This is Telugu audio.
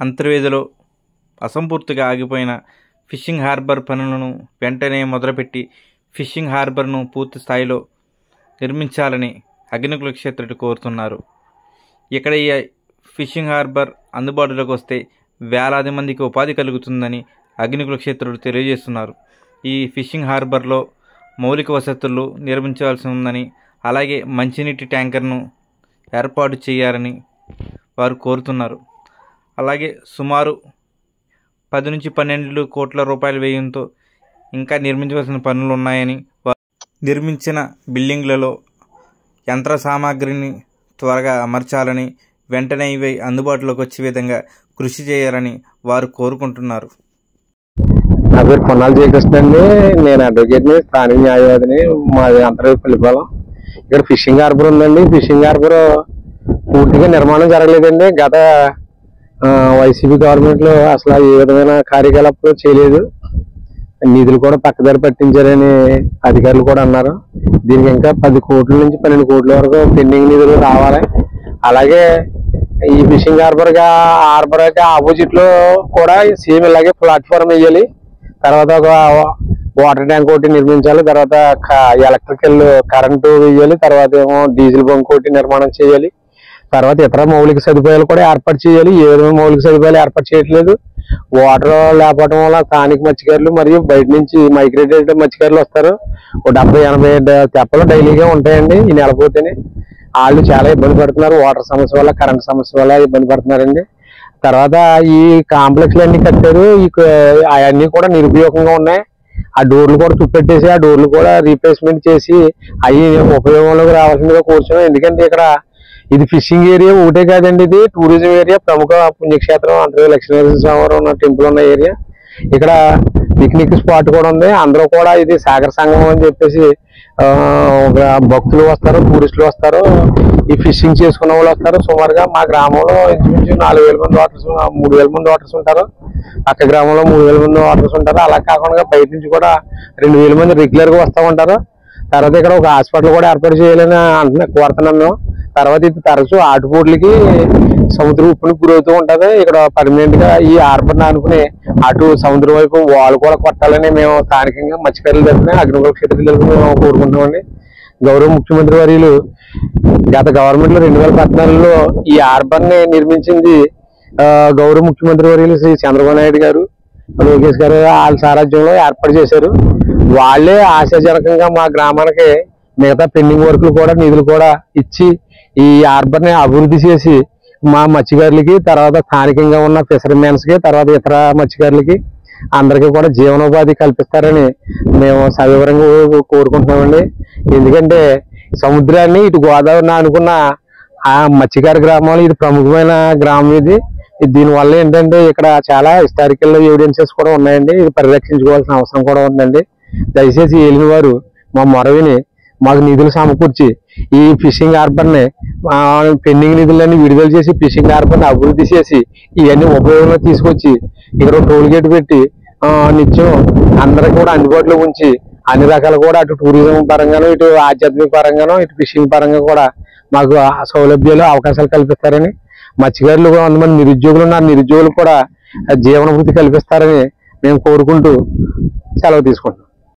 అంతర్వేదిలో అసంపూర్తిగా ఆగిపోయిన ఫిషింగ్ హార్బర్ పనులను వెంటనే మొదలుపెట్టి ఫిషింగ్ హార్బర్ను పూర్తి స్థాయిలో నిర్మించాలని అగ్నికుల క్షేత్రుడు కోరుతున్నారు. ఇక్కడ ఈ ఫిషింగ్ హార్బర్ అందుబాటులోకి వస్తే వేలాది మందికి ఉపాధి కలుగుతుందని అగ్నికుల క్షేత్రుడు తెలియజేస్తున్నారు. ఈ ఫిషింగ్ హార్బర్లో మౌలిక వసతులు నిర్మించాల్సి ఉందని, అలాగే మంచినీటి ట్యాంకర్ను ఏర్పాటు చేయాలని వారు కోరుతున్నారు. అలాగే సుమారు 10 నుంచి 12 కోట్ల రూపాయల వ్యయంతో ఇంకా నిర్మించవలసిన పనులు ఉన్నాయని, నిర్మించిన బిల్డింగ్లలో యంత్ర సామాగ్రిని త్వరగా అమర్చాలని, వెంటనే ఇవి అందుబాటులోకి వచ్చే విధంగా కృషి చేయాలని వారు కోరుకుంటున్నారు. నా పేరు కొన్నాళ్ళు జయకృష్ణ అండి. నేను అడ్వకేట్ని, స్థానిక న్యాయవాదిని. మాది అంతర్వేదిపల్లిపాలెం. ఇక్కడ ఫిషింగ్ హార్బర్ ఉందండి. ఫిషింగ్ హార్బర్ పూర్తిగా నిర్మాణం జరగలేదండి. గత వైసీపీ గవర్నమెంట్లో అసలు ఏ విధమైన కార్యకలాపాలు చేయలేదు. నిధులు కూడా పక్కదారి పట్టించారని అధికారులు కూడా అన్నారు. దీనికి ఇంకా 10 కోట్ల నుంచి 12 కోట్ల వరకు పెండింగ్ నిధులు రావాలి. అలాగే ఈ ఫిషింగ్ హార్బర్ ఆపోజిట్ లో కూడా సేమ్ ఇలాగే ప్లాట్ఫామ్ వేయాలి. తర్వాత ఒక వాటర్ ట్యాంక్ ఒకటి నిర్మించాలి. తర్వాత ఎలక్ట్రికల్ కరెంటు వేయాలి. తర్వాత ఏమో డీజిల్ బంక్ ఒకటి నిర్మాణం చేయాలి. తర్వాత ఇతర మౌలిక సదుపాయాలు కూడా ఏర్పాటు చేయాలి. ఏ విధమైన మౌలిక సదుపాయాలు ఏర్పాటు చేయట్లేదు. వాటర్ లేకపోవడం వల్ల స్థానిక మత్స్యకారులు మరియు బయట నుంచి మైగ్రేటెడ్ మత్స్యకారులు వస్తారు. 70-80 తెప్పలు డైలీగా ఉంటాయండి. ఈ నెలపోతేనే వాళ్ళు చాలా ఇబ్బంది పడుతున్నారు. వాటర్ సమస్య వల్ల, కరెంట్ సమస్య వల్ల ఇబ్బంది పడుతున్నారండి. తర్వాత ఈ కాంప్లెక్స్లు అన్ని కట్టారు. అవన్నీ కూడా నిరుపయోగంగా ఉన్నాయి. ఆ డోర్లు కూడా తుప్పెట్టేసి ఆ డోర్లు కూడా రీప్లేస్మెంట్ చేసి అవి ఉపయోగంలోకి రావాల్సిందిగా కూర్చున్నాం. ఎందుకంటే ఇక్కడ ఇది ఫిషింగ్ ఏరియా ఒకటే కాదండి, ఇది టూరిజం ఏరియా. ప్రముఖ పుణ్యక్షేత్రం అంతర్వేది లక్ష్మీనరసింహస్వామి ఉన్న టెంపుల్ ఉన్న ఏరియా. ఇక్కడ పిక్నిక్ స్పాట్ కూడా ఉంది. అందరూ కూడా ఇది సాగర సంగమం అని చెప్పేసి ఒక భక్తులు వస్తారు, టూరిస్టులు వస్తారు, ఈ ఫిషింగ్ చేసుకున్న వాళ్ళు వస్తారు. సుమారుగా మా గ్రామంలో ఇంచుమించు 4,000 మంది వాటర్స్, 3,000 మంది వాటర్స్ ఉంటారు. పక్క గ్రామంలో 3,000 మంది వాటర్స్ ఉంటారు. అలా కాకుండా బయట నుంచి కూడా 2,000 మంది రెగ్యులర్ గా వస్తూ ఉంటారు. తర్వాత ఇక్కడ ఒక హాస్పిటల్ కూడా ఏర్పాటు చేయాలని కోరుతున్నాం మేము. తర్వాత ఇది తరచూ ఆటుపోట్లకి సముద్ర ఉప్పునికి గురవుతూ ఉంటది. ఇక్కడ పర్మనెంట్ గా ఈ హార్బర్ అనుకుని అటు సముద్రం వైపు వాళ్ళు కూడా కొట్టాలని మేము స్థానికంగా మత్స్యకారుల తరఫున, అగ్నికుల క్షేత్రుల తరఫున మేము కోరుకుంటామండి. గౌరవ ముఖ్యమంత్రి వర్యులు గత గవర్నమెంట్ లో 2014లో ఈ హార్బర్ ని నిర్మించింది గౌరవ ముఖ్యమంత్రి వర్యులు శ్రీ చంద్రబాబు నాయుడు గారు, లోకేష్ గారు వాళ్ళ సారథ్యంలో ఏర్పాటు చేశారు. వాళ్లే ఆశాజనకంగా మా గ్రామానికి మిగతా పెండింగ్ వర్కులు కూడా నిధులు కూడా ఇచ్చి ఈ హార్బర్ ని అభివృద్ధి చేసి మా మత్స్యకారులకి, తర్వాత స్థానికంగా ఉన్న ఫిషర్మెన్స్ కి, తర్వాత ఇతర మత్స్యకారులకి అందరికీ కూడా జీవనోపాధి కల్పిస్తారని మేము సవివరంగా కోరుకుంటున్నామండి. ఎందుకంటే సముద్రాన్ని ఇటు గోదావరిని అనుకున్న ఆ మత్స్యకార గ్రామాలు ఇది ప్రముఖమైన గ్రామం. ఇది దీనివల్ల ఏంటంటే ఇక్కడ చాలా హిస్టారికల్ ఎవిడెన్సెస్ కూడా ఉన్నాయండి. ఇది పరిరక్షించుకోవాల్సిన అవసరం కూడా ఉందండి. దయచేసి ఏలిన వారు మా మొరవిని మాకు నిధులు సమకూర్చి ఈ ఫిషింగ్ హార్బర్ ని పెండింగ్ నిధులన్నీ విడుదల చేసి ఫిషింగ్ హార్బర్ ని అభివృద్ధి చేసి ఇవన్నీ ఉపయోగంలో తీసుకొచ్చి ఇక్కడ టోల్ గేట్ పెట్టి నిత్యం అందరికి కూడా అందుబాటులో ఉంచి అన్ని రకాలు కూడా అటు టూరిజం పరంగానూ, ఇటు ఆధ్యాత్మిక పరంగానూ, ఇటు ఫిషింగ్ పరంగా కూడా మాకు సౌలభ్యాలు, అవకాశాలు కల్పిస్తారని, మత్స్యకారులు కొంతమంది నిరుద్యోగులు ఉన్నారు, నిరుద్యోగులు కూడా జీవనభృతి కల్పిస్తారని మేము కోరుకుంటూ సెలవు తీసుకుంటున్నాం.